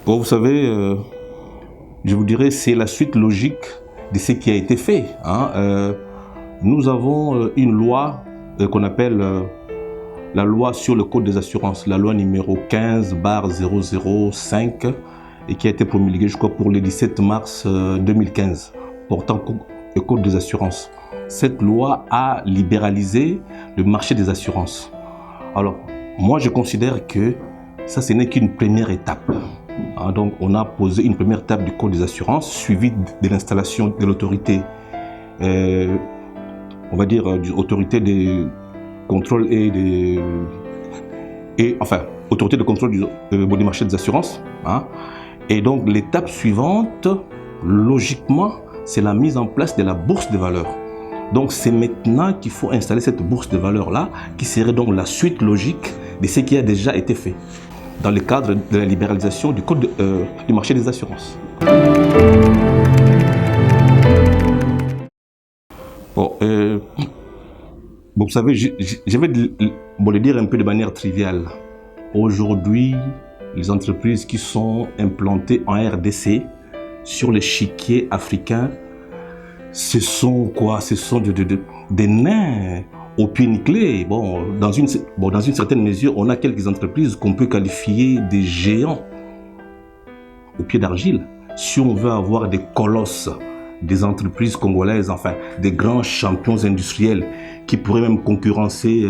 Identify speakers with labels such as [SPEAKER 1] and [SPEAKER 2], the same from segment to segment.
[SPEAKER 1] Bon, vous savez, je vous dirais, c'est la suite logique de ce qui a été fait. Nous avons une loi qu'on appelle la loi sur le code des assurances, la loi numéro 15/005, et qui a été promulguée, je crois, pour le 17 mars 2015, portant le code des assurances. Cette loi a libéralisé le marché des assurances. Alors, moi, je considère que ça, ce n'est qu'une première étape. Donc, on a posé une première étape du code des assurances, suivie de l'installation de l'autorité, on va dire, de l'autorité de contrôle autorité de contrôle du marché des assurances. Et donc, l'étape suivante, logiquement, c'est la mise en place de la bourse de valeur. Donc, c'est maintenant qu'il faut installer cette bourse de valeur-là, qui serait donc la suite logique de ce qui a déjà été fait dans le cadre de la libéralisation du code du marché des assurances. Bon, vous savez, je vais le dire un peu de manière triviale. Aujourd'hui, les entreprises qui sont implantées en RDC sur l'échiquier africain, ce sont quoi? Ce sont des nains au pied nickelé. Bon, dans une certaine mesure, on a quelques entreprises qu'on peut qualifier des géants au pied d'argile. Si on veut avoir des colosses, des entreprises congolaises, enfin, des grands champions industriels qui pourraient même concurrencer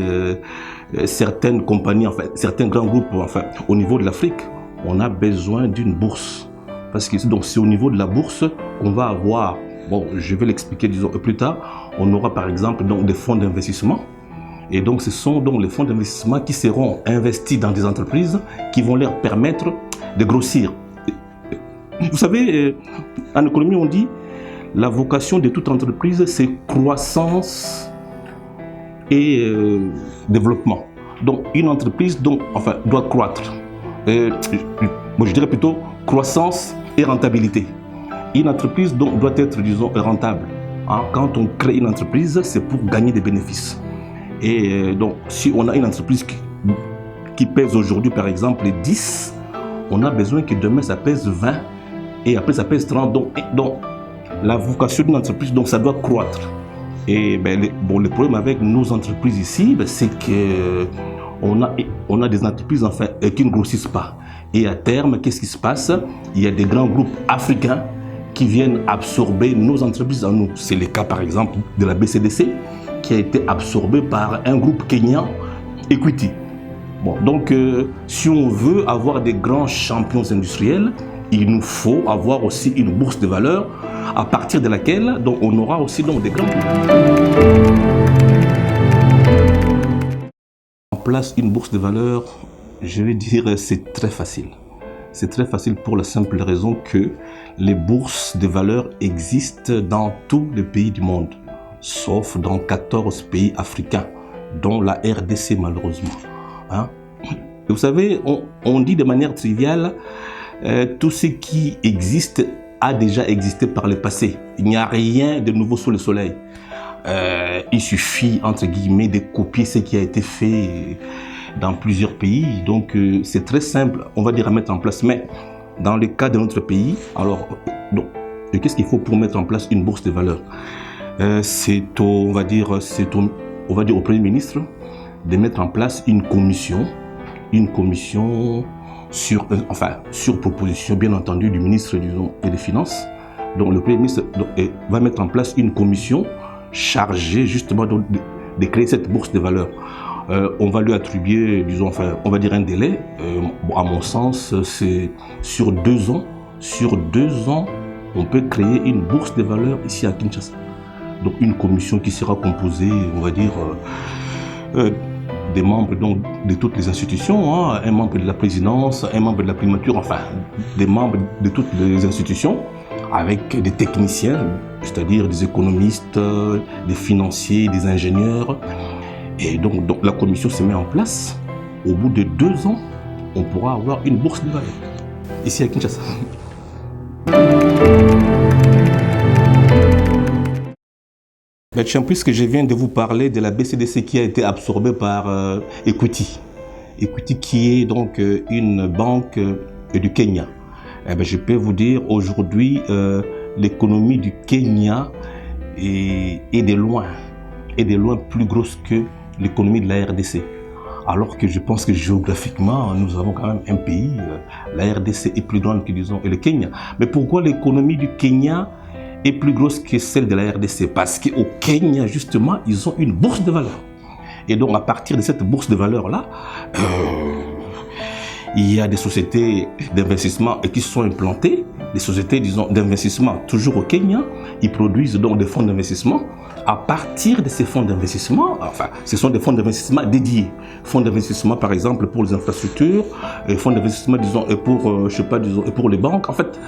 [SPEAKER 1] certaines compagnies, enfin, certains grands groupes, enfin, au niveau de l'Afrique, on a besoin d'une bourse. Parce que donc, c'est au niveau de la bourse qu'on va avoir, bon, je vais l'expliquer disons plus tard, on aura par exemple donc, des fonds d'investissement. Et donc, ce sont donc les fonds d'investissement qui seront investis dans des entreprises qui vont leur permettre de grossir. Vous savez, en économie, on dit la vocation de toute entreprise, c'est croissance et développement. Donc, une entreprise doit croître. Je dirais plutôt croissance et rentabilité. Une entreprise doit être, disons, rentable. Quand on crée une entreprise, c'est pour gagner des bénéfices. Et donc, si on a une entreprise qui pèse aujourd'hui, par exemple, 10, on a besoin que demain, ça pèse 20 et après, ça pèse 30. Donc la vocation d'une entreprise, donc, ça doit croître. Et le problème avec nos entreprises ici, c'est qu'on a des entreprises enfin, qui ne grossissent pas. Et à terme, qu'est-ce qui se passe? Il y a des grands groupes africains qui viennent absorber nos entreprises en nous. C'est le cas, par exemple, de la BCDC, qui a été absorbée par un groupe kenyan, Equity. Bon, donc, si on veut avoir des grands champions industriels, il nous faut avoir aussi une bourse de valeur à partir de laquelle donc, on aura aussi donc, des grands groupes. En place une bourse de valeur, je vais dire, c'est très facile. C'est très facile pour la simple raison que les bourses de valeur existent dans tous les pays du monde, sauf dans 14 pays africains, dont la RDC malheureusement. Vous savez, on dit de manière triviale, tout ce qui existe a déjà existé par le passé. Il n'y a rien de nouveau sous le soleil. Il suffit, entre guillemets, de copier ce qui a été fait dans plusieurs pays. Donc, c'est très simple, on va dire, à mettre en place. Mais dans le cas de notre pays, alors, qu'est-ce qu'il faut pour mettre en place une bourse de valeur? C'est au Premier ministre de mettre en place une commission sur proposition, bien entendu, du ministre des Finances. Donc, le Premier ministre va mettre en place une commission chargée, justement, de créer cette bourse de valeur. On va lui attribuer, on va dire un délai. À mon sens, c'est sur 2 ans. Sur 2 ans, on peut créer une bourse de valeur ici à Kinshasa. Donc, une commission qui sera composée, on va dire, des membres de toutes les institutions, un membre de la présidence, un membre de la primature, enfin, des membres de toutes les institutions, avec des techniciens, c'est-à-dire des économistes, des financiers, des ingénieurs. Et donc la commission se met en place. Au bout de 2 ans, on pourra avoir une bourse de valeur, ici à Kinshasa. Puisque je viens de vous parler de la BCDC qui a été absorbée par Equity. Equity qui est donc une banque du Kenya. Eh bien, je peux vous dire, aujourd'hui, l'économie du Kenya est de loin plus grosse que l'économie de la RDC. Alors que je pense que géographiquement, nous avons quand même un pays, la RDC est plus grande que, disons, le Kenya. Mais pourquoi l'économie du Kenya est plus grosse que celle de la RDC? Parce qu'au Kenya, justement, ils ont une bourse de valeur. Et donc, à partir de cette bourse de valeur-là, il y a des sociétés d'investissement qui sont implantées, des sociétés, disons, d'investissement toujours au Kenya. Ils produisent donc des fonds d'investissement. À partir de ces fonds d'investissement, enfin, ce sont des fonds d'investissement dédiés. Fonds d'investissement, par exemple, pour les infrastructures, fonds d'investissement, disons, pour, je sais pas, disons, pour les banques. En fait,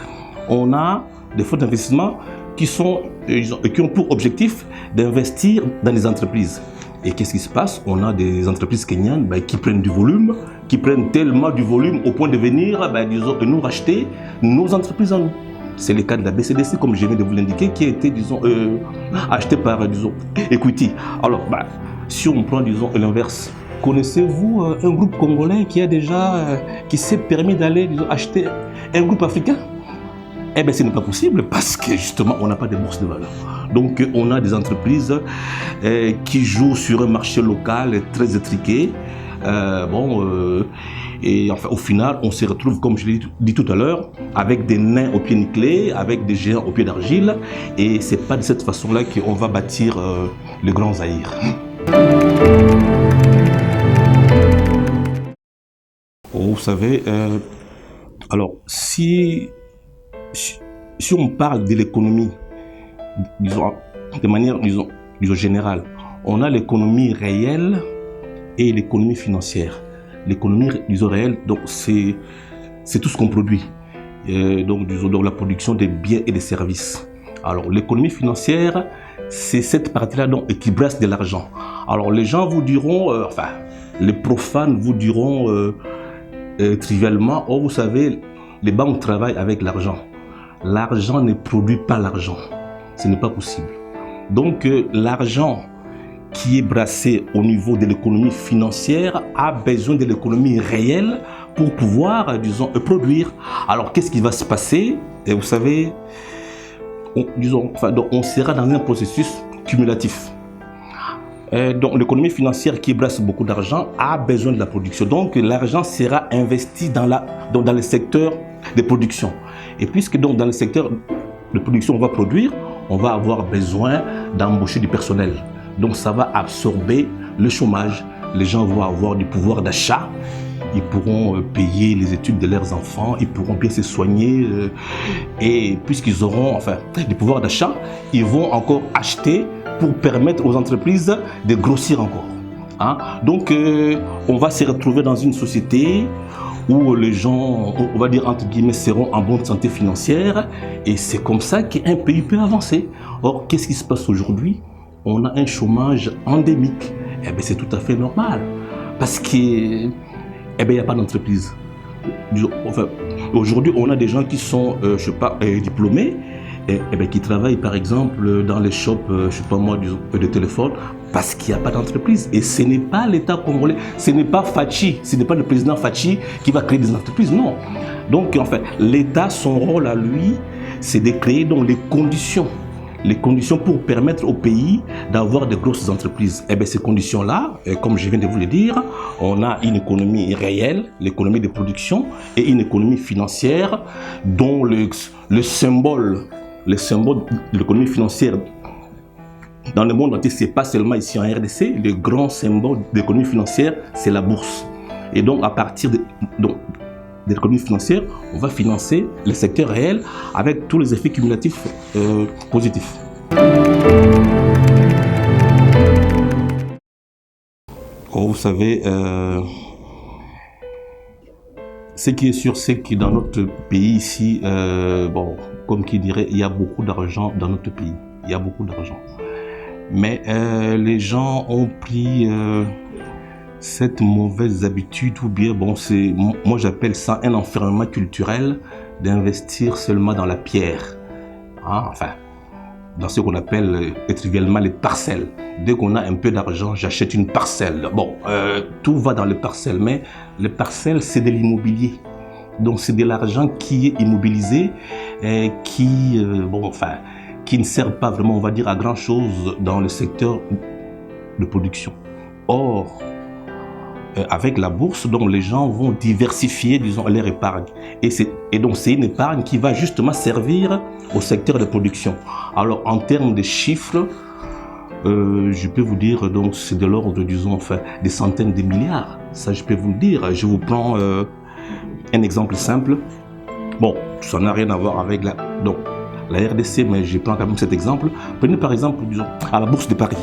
[SPEAKER 1] on a des fonds d'investissement qui ont pour objectif d'investir dans les entreprises. Et qu'est-ce qui se passe? On a des entreprises kenyanes qui prennent du volume, qui prennent tellement du volume au point de venir, disons, de nous racheter nos entreprises en nous. C'est le cas de la BCDC, comme je viens de vous l'indiquer, qui a été, disons, acheté par, disons, Equity. Alors, si on prend, disons, l'inverse, connaissez-vous un groupe congolais qui s'est permis d'aller, disons, acheter un groupe africain? Eh bien, ce n'est pas possible parce que, justement, on n'a pas de bourse de valeur. Donc, on a des entreprises qui jouent sur un marché local très étriqué. Et enfin, au final, on se retrouve, comme je l'ai dit tout à l'heure, avec des nains aux pieds nickelés, avec des géants aux pieds d'argile. Et c'est pas de cette façon-là qu'on va bâtir le grand Zaïre. Vous savez, alors, si on parle de l'économie, disons, de manière, disons, générale, on a l'économie réelle et l'économie financière. L'économie, disons, réelle, donc c'est tout ce qu'on produit. Donc, disons, la production des biens et des services. Alors, l'économie financière, c'est cette partie-là qui brasse de l'argent. Alors, les gens vous diront, enfin, les profanes vous diront trivialement, oh, vous savez, les banques travaillent avec l'argent. L'argent ne produit pas l'argent. Ce n'est pas possible. Donc, l'argent qui est brassé au niveau de l'économie financière a besoin de l'économie réelle pour pouvoir, disons, produire. Alors, qu'est-ce qui va se passer? Et vous savez, on sera dans un processus cumulatif. Donc, l'économie financière qui brasse beaucoup d'argent a besoin de la production. Donc, l'argent sera investi dans le secteur de production. Et puisque donc dans le secteur de production, on va produire, on va avoir besoin d'embaucher du personnel. Donc, ça va absorber le chômage. Les gens vont avoir du pouvoir d'achat. Ils pourront payer les études de leurs enfants. Ils pourront bien se soigner. Et puisqu'ils auront du pouvoir d'achat, ils vont encore acheter pour permettre aux entreprises de grossir encore. Donc, on va se retrouver dans une société où les gens, on va dire entre guillemets, seront en bonne santé financière. Et c'est comme ça qu'un pays peut avancer. Or, qu'est-ce qui se passe aujourd'hui? On a un chômage endémique. Eh bien, c'est tout à fait normal. Parce qu'il n'y a pas d'entreprise. Enfin, aujourd'hui, on a des gens qui sont, je sais pas, diplômés, qui travaillent par exemple dans les shops, je sais pas moi, de téléphone, parce qu'il n'y a pas d'entreprise. Et ce n'est pas l'État congolais, ce n'est pas Fachi, ce n'est pas le président Fachi qui va créer des entreprises, non. Donc, en fait, l'État, son rôle à lui, c'est de créer donc les conditions pour permettre au pays d'avoir de grosses entreprises. Et bien, ces conditions-là, comme je viens de vous le dire, on a une économie réelle, l'économie de production, et une économie financière dont le symbole de l'économie financière dans le monde entier, c'est pas seulement ici en RDC, le grand symbole de l'économie financière, c'est la bourse. Et donc, à partir de l'économie financière, on va financer le secteur réel avec tous les effets cumulatifs positifs. Oh, vous savez, ce qui est sûr, c'est que dans notre pays ici, comme qui dirait, il y a beaucoup d'argent dans notre pays. Il y a beaucoup d'argent. Mais les gens ont pris cette mauvaise habitude, ou bien, moi j'appelle ça un enfermement culturel, d'investir seulement dans la pierre. Dans ce qu'on appelle trivialement les parcelles. Dès qu'on a un peu d'argent, j'achète une parcelle. Tout va dans les parcelles, mais les parcelles, c'est de l'immobilier. Donc c'est de l'argent qui est immobilisé et qui ne sert pas vraiment, on va dire, à grand chose dans le secteur de production. Or, avec la bourse, donc les gens vont diversifier, disons, leur épargne. Et donc c'est une épargne qui va justement servir au secteur de production. Alors en termes de chiffres, je peux vous dire, donc c'est de l'ordre, disons, des centaines de milliards. Ça, je peux vous le dire. Je vous prends un exemple simple. Bon, ça n'a rien à voir avec la RDC, mais je prends quand même cet exemple. Prenez par exemple, disons, à la Bourse de Paris.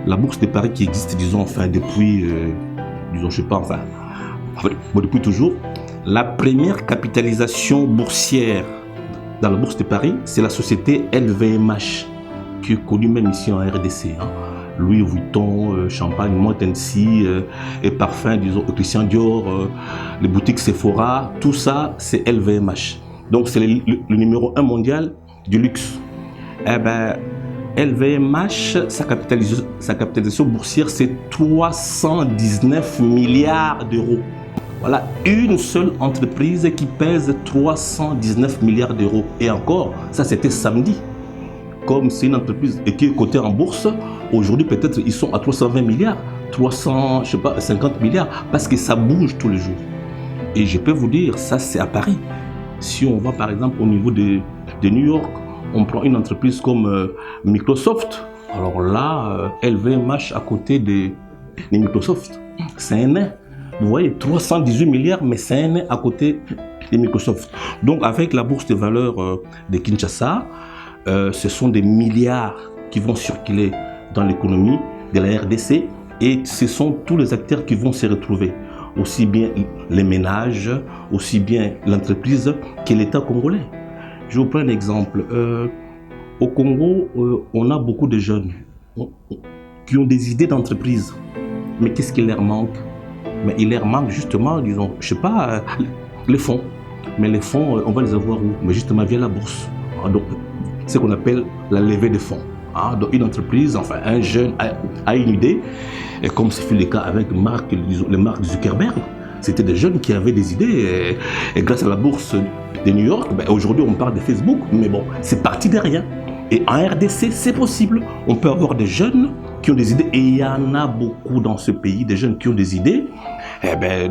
[SPEAKER 1] La Bourse de Paris qui existe, disons, depuis, depuis toujours. La première capitalisation boursière dans la Bourse de Paris, c'est la société LVMH, qui est connue même ici en RDC. Louis Vuitton, Champagne, Montpensier, et parfums, disons, Christian Dior, les boutiques Sephora, tout ça, c'est LVMH. Donc, c'est le numéro 1 mondial du luxe. Eh ben, LVMH, sa capitalisation boursière, c'est 319 milliards d'euros. Voilà, une seule entreprise qui pèse 319 milliards d'euros. Et encore, ça c'était samedi. Comme c'est une entreprise qui est cotée en bourse, aujourd'hui peut-être ils sont à 320 milliards, 50 milliards, parce que ça bouge tous les jours. Et je peux vous dire, ça c'est à Paris. Si on va par exemple au niveau de New York, on prend une entreprise comme Microsoft. Alors là, LVMH à côté de Microsoft, c'est un nain. Vous voyez, 318 milliards, mais c'est un nain à côté de Microsoft. Donc avec la bourse de valeurs de Kinshasa, ce sont des milliards qui vont circuler dans l'économie de la RDC et ce sont tous les acteurs qui vont se retrouver. Aussi bien les ménages, aussi bien l'entreprise que l'État congolais. Je vous prends un exemple. Au Congo, on a beaucoup de jeunes qui ont des idées d'entreprise. Mais qu'est-ce qu'il leur manque? Mais il leur manque justement, disons, je sais pas, les fonds. Mais les fonds, on va les avoir où? Mais justement via la bourse. Donc, c'est ce qu'on appelle la levée de fonds. Donc une entreprise, enfin un jeune a une idée, et comme ce fut le cas avec Mark Zuckerberg, c'était des jeunes qui avaient des idées, et grâce à la bourse de New York, aujourd'hui on parle de Facebook, mais bon, c'est parti de rien. Et en RDC, c'est possible. On peut avoir des jeunes qui ont des idées, et il y en a beaucoup dans ce pays, des jeunes qui ont des idées.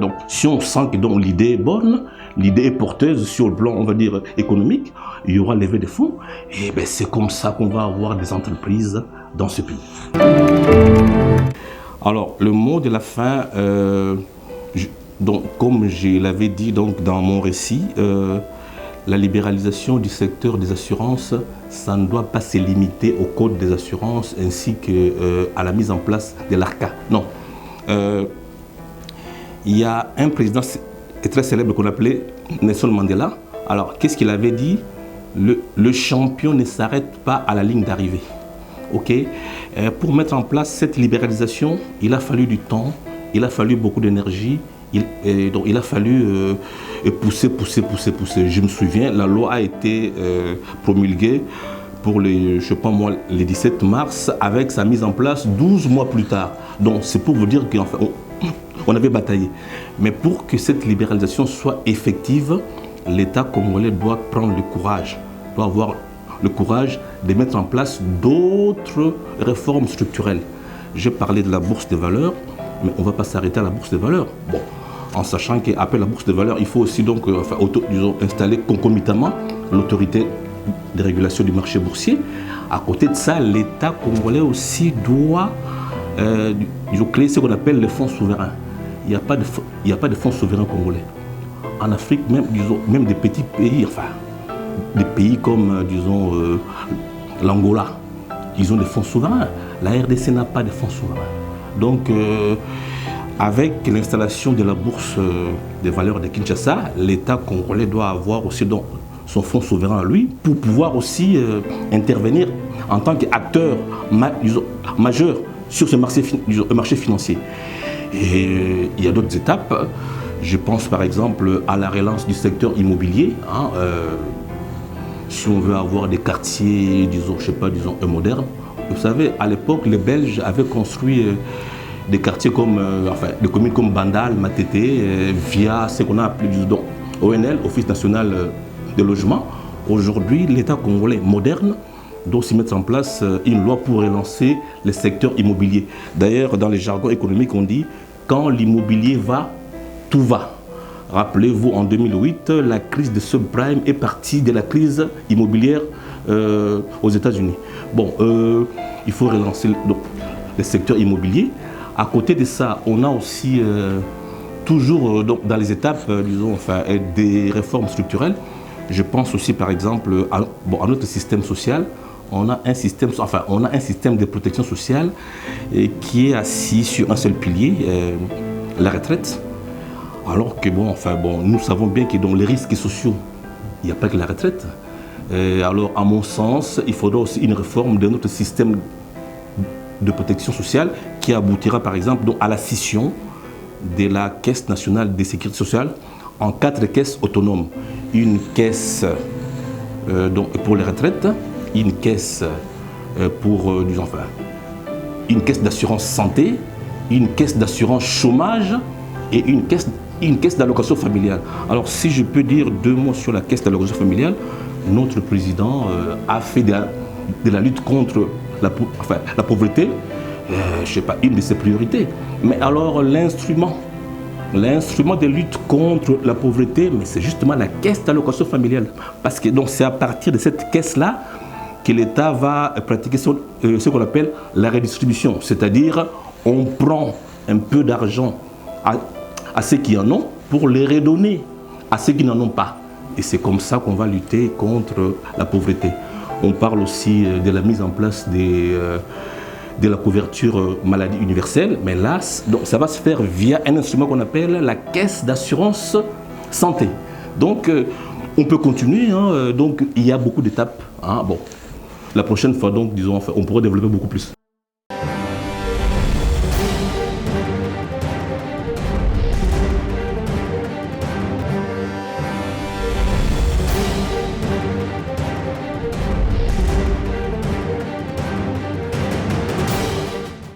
[SPEAKER 1] Donc, si on sent que l'idée est bonne, l'idée est porteuse sur le plan, on va dire, économique, il y aura levée de fonds. Et c'est comme ça qu'on va avoir des entreprises dans ce pays. Alors, le mot de la fin, comme je l'avais dit dans mon récit, la libéralisation du secteur des assurances, ça ne doit pas se limiter au code des assurances ainsi qu'à la mise en place de l'ARCA. Non. Il y a un président très célèbre qu'on appelait Nelson Mandela. Alors, qu'est-ce qu'il avait dit? Le champion ne s'arrête pas à la ligne d'arrivée. Okay? Pour mettre en place cette libéralisation, il a fallu du temps, il a fallu beaucoup d'énergie, donc il a fallu pousser. Je me souviens, la loi a été promulguée pour les 17 mars, avec sa mise en place 12 mois plus tard. Donc c'est pour vous dire qu'enfin, on avait bataillé. Mais pour que cette libéralisation soit effective, l'État congolais doit prendre le courage, doit avoir le courage de mettre en place d'autres réformes structurelles. J'ai parlé de la bourse des valeurs, mais on ne va pas s'arrêter à la bourse des valeurs. Bon, en sachant qu'après la bourse des valeurs, il faut aussi donc installer concomitamment l'autorité de régulation du marché boursier. À côté de ça, l'État congolais aussi doit créer ce qu'on appelle les fonds souverains. Il n'y a pas de fonds souverains congolais. En Afrique, même des petits pays, des pays comme, l'Angola, ils ont des fonds souverains. La RDC n'a pas de fonds souverains. Donc, avec l'installation de la bourse des valeurs de Kinshasa, l'État congolais doit avoir aussi son fonds souverain à lui pour pouvoir aussi intervenir en tant qu'acteur majeur sur ce marché financier. Et il y a d'autres étapes. Je pense par exemple à la relance du secteur immobilier. Si on veut avoir des quartiers, modernes. Vous savez, à l'époque, les Belges avaient construit des quartiers comme, des communes comme Bandal, Matete, via ce qu'on a appelé ONL, Office national de logement. Aujourd'hui, l'État congolais moderne doit aussi mettre en place une loi pour relancer le secteur immobilier. D'ailleurs, dans les jargons économiques, on dit « quand l'immobilier va, tout va ». Rappelez-vous, en 2008, la crise de subprime est partie de la crise immobilière aux États-Unis. Bon, il faut relancer le secteur immobilier. À côté de ça, on a aussi toujours dans les étapes, disons, enfin, des réformes structurelles. Je pense aussi, par exemple, à notre système social. On a un système de protection sociale qui est assis sur un seul pilier, la retraite. Alors que nous savons bien que dans les risques sociaux, il n'y a pas que la retraite. Alors, à mon sens, il faudra aussi une réforme de notre système de protection sociale qui aboutira, par exemple, à la scission de la Caisse nationale de sécurité sociale en 4 caisses autonomes. Une caisse pour les retraites, une caisse une caisse d'assurance santé, une caisse d'assurance chômage et une caisse d'allocation familiale. Alors, si je peux dire 2 mots sur la caisse d'allocation familiale, notre président a fait de la lutte contre la pauvreté, je sais pas, une de ses priorités. Mais alors, l'instrument de lutte contre la pauvreté, mais c'est justement la caisse d'allocation familiale. Parce que c'est à partir de cette caisse-là que l'État va pratiquer ce qu'on appelle la redistribution. C'est-à-dire, on prend un peu d'argent à ceux qui en ont pour les redonner à ceux qui n'en ont pas. Et c'est comme ça qu'on va lutter contre la pauvreté. On parle aussi de la mise en place de la couverture maladie universelle, mais là, ça va se faire via un instrument qu'on appelle la caisse d'assurance santé. Donc, on peut continuer, hein, donc il y a beaucoup d'étapes. Hein, bon, la prochaine fois, donc, disons, on pourra développer beaucoup plus.